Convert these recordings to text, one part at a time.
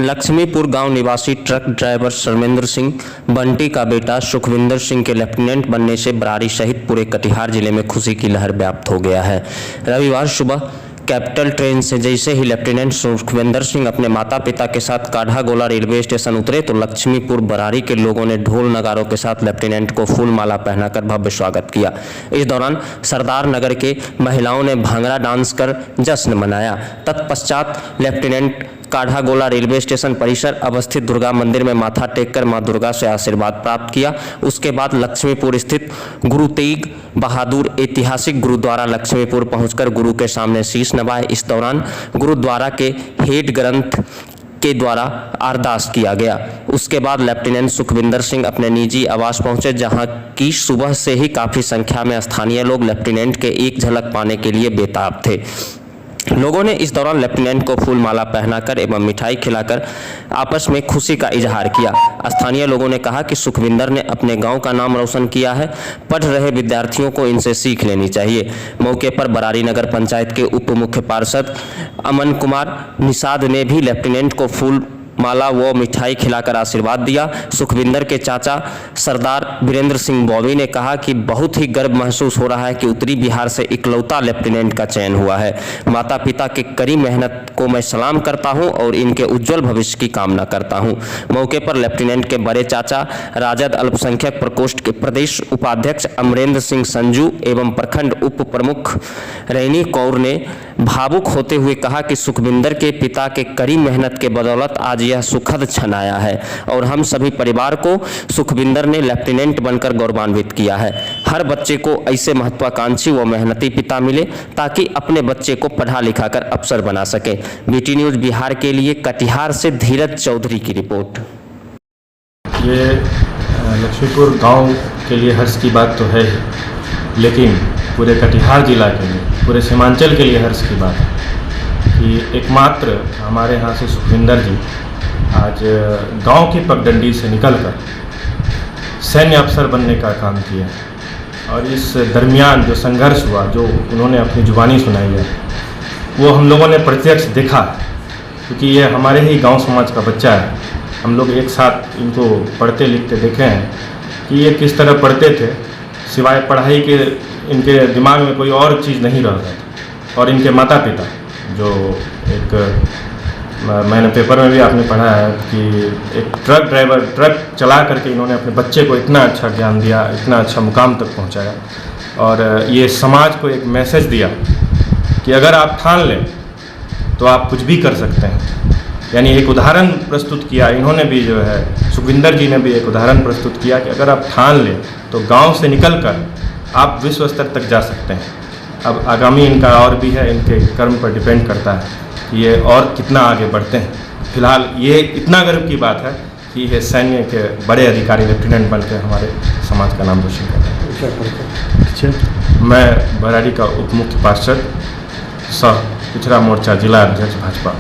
लक्ष्मीपुर गांव निवासी truck driver शर्मेंद्र Singh Bunty का बेटा सुखविंदर सिंह के लेफ्टिनेंट बनने से बरारी सहित पूरे कटिहार जिले में खुशी की लहर व्याप्त हो गया है। रविवार सुबह कैपिटल ट्रेन से जैसे ही लेफ्टिनेंट सुखविंदर सिंह अपने माता पिता के साथ काढ़ागोला रेलवे स्टेशन उतरे तो लक्ष्मीपुर बरारी के लोगों ने ढोल नगारों के साथ लेफ्टिनेंट को फूल माला पहनाकर भव्य स्वागत किया। इस दौरान सरदार नगर के महिलाओं ने भांगड़ा डांस कर जश्न मनाया। तत्पश्चात लेफ्टिनेंट काढ़ागोला रेलवे स्टेशन परिसर अवस्थित दुर्गा मंदिर में माथा टेककर मां दुर्गा से आशीर्वाद प्राप्त किया। उसके बाद लक्ष्मीपुर स्थित गुरु तेग बहादुर ऐतिहासिक गुरुद्वारा लक्ष्मीपुर पहुंचकर गुरु के सामने शीश नवाए। इस दौरान गुरुद्वारा के हेड ग्रंथ के द्वारा अरदास किया गया। उसके बाद लेफ्टिनेंट सुखविंदर सिंह अपने निजी आवास पहुंचे, जहां की सुबह से ही काफी संख्या में स्थानीय लोग लेफ्टिनेंट के एक झलक पाने के लिए बेताब थे। लोगों ने इस दौरान लेफ्टिनेंट को फूल माला पहनाकर एवं मिठाई खिलाकर आपस में खुशी का इजहार किया। स्थानीय लोगों ने कहा कि सुखविंदर ने अपने गांव का नाम रोशन किया है। पढ़ रहे विद्यार्थियों को इनसे सीख लेनी चाहिए। मौके पर बरारी नगर पंचायत के उप मुख्य पार्षद अमन कुमार निषाद ने भी लेफ्टिनेंट को फूल माला व मिठाई खिलाकर आशीर्वाद दिया। सुखविंदर के चाचा सरदार वीरेंद्र सिंह बॉबी ने कहा कि बहुत ही गर्व महसूस हो रहा है कि उत्तरी बिहार से इकलौता लेफ्टिनेंट का चयन हुआ है। माता पिता के कड़ी मेहनत को मैं सलाम करता हूं और इनके उज्जवल भविष्य की कामना करता हूं। मौके पर लेफ्टिनेंट के बड़े चाचा राजद अल्पसंख्यक प्रकोष्ठ के प्रदेश उपाध्यक्ष अमरेंद्र सिंह संजू एवं प्रखंड उप प्रमुख रैनी कौर ने भावुक होते हुए कहा कि सुखविंदर के पिता के कड़ी मेहनत के बदौलत आज यह सुखद क्षण आया है और हम सभी परिवार को सुखविंदर ने लेफ्टिनेंट बनकर गौरवान्वित किया है। हर बच्चे को ऐसे महत्वाकांक्षी व मेहनती पिता मिले ताकि अपने बच्चे को पढ़ा लिखा कर अफसर बना सके। बीटी न्यूज बिहार के लिए कटिहार से धीरज चौधरी की रिपोर्ट। ये लक्ष्मीपुर गांव के लिए हर्ष की बात तो है ही, लेकिन पूरे कटिहार जिला के लिए, पूरे सीमांचल के लिए हर्ष की बात है कि एकमात्र हमारे यहाँ से सुखविंदर जी आज गांव की पगडंडी से निकलकर सैन्य अफसर बनने का काम किया। और इस दरमियान जो संघर्ष हुआ, जो उन्होंने अपनी जुबानी सुनाई है, वो हम लोगों ने प्रत्यक्ष देखा, क्योंकि ये हमारे ही गांव समाज का बच्चा है। हम लोग एक साथ इनको पढ़ते लिखते देखे हैं कि ये किस तरह पढ़ते थे, सिवाय पढ़ाई के इनके दिमाग में कोई और चीज़ नहीं रहता था। और इनके माता पिता जो एक मैंने पेपर में भी आपने पढ़ा है कि एक ट्रक ड्राइवर ट्रक चला करके इन्होंने अपने बच्चे को इतना अच्छा ज्ञान दिया, इतना अच्छा मुकाम तक पहुंचाया और ये समाज को एक मैसेज दिया कि अगर आप ठान लें तो आप कुछ भी कर सकते हैं। यानी एक उदाहरण प्रस्तुत किया इन्होंने भी, जो है सुखविंदर जी ने भी एक उदाहरण प्रस्तुत किया कि अगर आप ठान लें तो गांव से निकलकर आप विश्व स्तर तक जा सकते हैं। अब आगामी इनका और भी है, इनके कर्म पर डिपेंड करता है कि ये और कितना आगे बढ़ते हैं। फिलहाल ये इतना गर्व की बात है कि ये सैन्य के बड़े अधिकारी लेफ्टिनेंट बनकर हमारे समाज का नाम रोशन कर रहे हैं। मैं बरारी का उप मुख्य पार्षद सह पिछड़ा मोर्चा जिला अध्यक्ष भाजपा।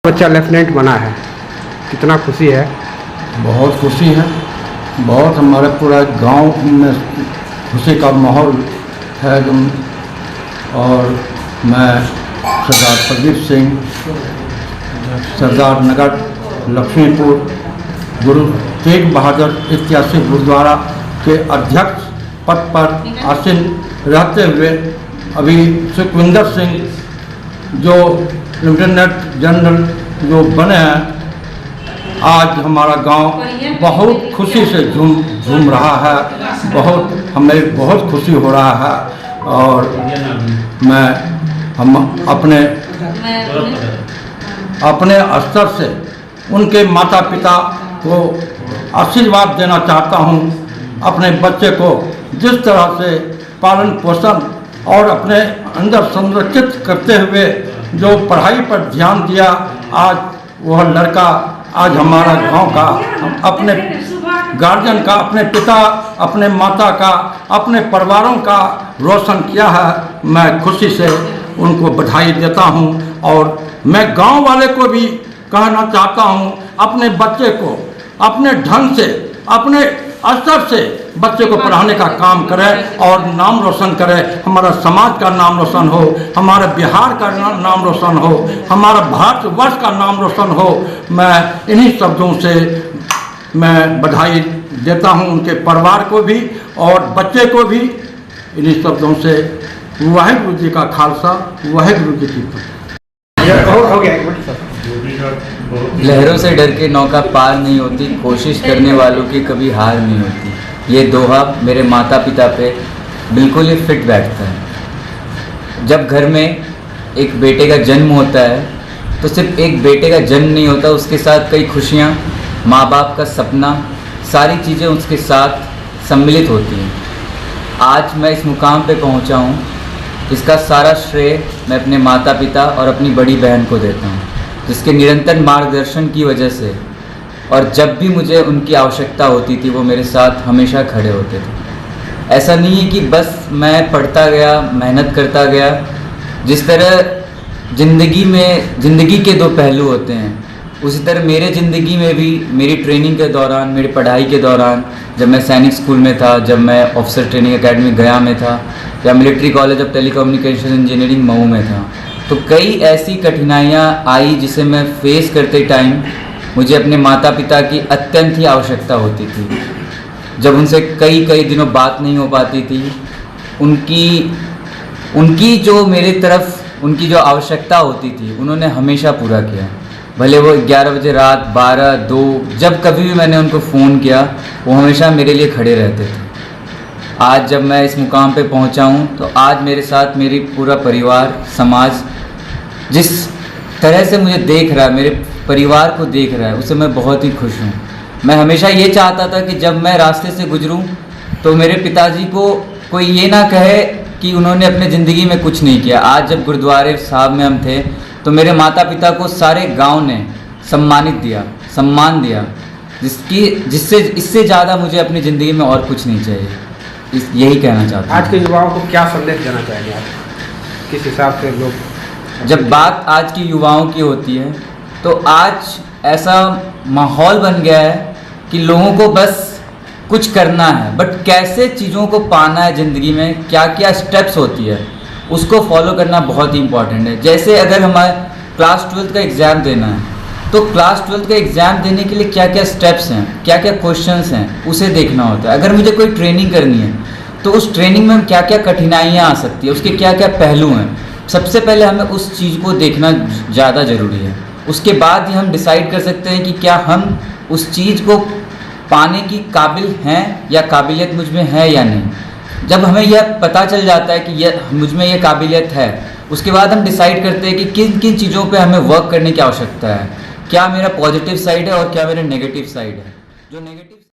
बच्चा लेफ्टिनेंट बना है, कितना खुशी है? बहुत खुशी है, बहुत हमारे पूरा गांव में खुशी का माहौल है एकदम। और मैं सरदार प्रदीप सिंह, सरदार नगर लक्ष्मीपुर गुरु तेग बहादुर ऐतिहासिक गुरुद्वारा के अध्यक्ष पद पर आसीन रहते हुए अभी सुखविंदर सिंह जो लेफ्टिनेंट जनरल जो बने हैं, आज हमारा गांव बहुत खुशी से झूम रहा है। हमें बहुत खुशी हो रहा है और हम अपने स्तर से उनके माता पिता को आशीर्वाद देना चाहता हूं। अपने बच्चे को जिस तरह से पालन पोषण और अपने अंदर संरक्षित करते हुए जो पढ़ाई पर ध्यान दिया, आज वह लड़का आज हमारा गांव का, अपने गार्जियन का, अपने पिता, अपने माता का, अपने परिवारों का रोशन किया है। मैं खुशी से उनको बधाई देता हूं और मैं गांव वाले को भी कहना चाहता हूं, अपने बच्चे को अपने ढंग से, अपने स्तर से बच्चे को पढ़ाने का काम करें और नाम रोशन करें। हमारा समाज का नाम रोशन हो, हमारे बिहार का नाम रोशन हो, हमारा भारतवर्ष का नाम रोशन हो। मैं इन्हीं शब्दों से मैं बधाई देता हूं उनके परिवार को भी और बच्चे को भी। इन्हीं शब्दों से वाहिगुरु जी का खालसा, वाहिगुरु जी की फतेह। हो गया एक मिनट सर। लहरों से डर के नौका पार नहीं होती, कोशिश करने वालों की कभी हार नहीं होती। ये दोहा मेरे माता पिता पे बिल्कुल ही फिट बैठता है। जब घर में एक बेटे का जन्म होता है तो सिर्फ एक बेटे का जन्म नहीं होता, उसके साथ कई खुशियाँ, माँ बाप का सपना, सारी चीज़ें उसके साथ सम्मिलित होती हैं। आज मैं इस मुकाम पे पहुँचा हूँ, इसका सारा श्रेय मैं अपने माता पिता और अपनी बड़ी बहन को देता हूँ, जिसके निरंतर मार्गदर्शन की वजह से और जब भी मुझे उनकी आवश्यकता होती थी वो मेरे साथ हमेशा खड़े होते थे। ऐसा नहीं है कि बस मैं पढ़ता गया, मेहनत करता गया। जिस तरह ज़िंदगी के दो पहलू होते हैं, उसी तरह मेरे ज़िंदगी में भी मेरी ट्रेनिंग के दौरान, मेरी पढ़ाई के दौरान, जब मैं सैनिक स्कूल में था, जब मैं ऑफिसर ट्रेनिंग एकेडमी गया में था, या military college of telecommunication engineering Mau में था, तो कई ऐसी कठिनाइयाँ आई जिसे मैं फेस करते टाइम मुझे अपने माता पिता की अत्यंत ही आवश्यकता होती थी। जब उनसे कई दिनों बात नहीं हो पाती थी, उनकी जो मेरी तरफ उनकी जो आवश्यकता होती थी उन्होंने हमेशा पूरा किया। भले वो 11 बजे रात, 12, 2, जब कभी भी मैंने उनको फ़ोन किया वो हमेशा मेरे लिए खड़े रहते थे। आज जब मैं इस मुकाम पे पहुंचा हूं तो आज मेरे साथ मेरी पूरा परिवार, समाज जिस तरह से मुझे देख रहा है, मेरे परिवार को देख रहा है, उससे मैं बहुत ही खुश हूं। मैं हमेशा ये चाहता था कि जब मैं रास्ते से गुजरूं तो मेरे पिताजी को कोई ये ना कहे कि उन्होंने अपने ज़िंदगी में कुछ नहीं किया। आज जब गुरुद्वारे साहब में हम थे तो मेरे माता पिता को सारे गांव ने सम्मान दिया, जिससे इससे ज़्यादा मुझे अपनी ज़िंदगी में और कुछ नहीं चाहिए। यही कहना चाहता हूँ। आज के युवाओं को क्या संदेश देना चाहेंगे आप? किस हिसाब से लोग, जब बात आज की युवाओं की होती है तो आज ऐसा माहौल बन गया है कि लोगों को बस कुछ करना है, बट कैसे चीज़ों को पाना है ज़िंदगी में, क्या क्या स्टेप्स होती है, उसको फॉलो करना बहुत ही इंपॉर्टेंट है। जैसे अगर हमारे क्लास 12 का एग्ज़ाम देना है तो क्लास 12 का एग्ज़ाम देने के लिए क्या क्या स्टेप्स हैं, क्या क्या क्वेश्चंस हैं, उसे देखना होता है। अगर मुझे कोई ट्रेनिंग करनी है तो उस ट्रेनिंग में क्या क्या कठिनाइयाँ आ सकती है, उसके क्या क्या पहलू हैं, सबसे पहले हमें उस चीज़ को देखना ज़्यादा ज़रूरी है। उसके बाद ही हम डिसाइड कर सकते हैं कि क्या हम उस चीज़ को पाने की काबिल हैं या काबिलियत मुझ में है या नहीं। जब हमें यह पता चल जाता है कि मुझ में यह काबिलियत है, उसके बाद हम डिसाइड करते हैं कि किन किन चीज़ों पे हमें वर्क करने की आवश्यकता है, क्या मेरा पॉजिटिव साइड है और क्या मेरा नेगेटिव साइड है। जो नेगेटिव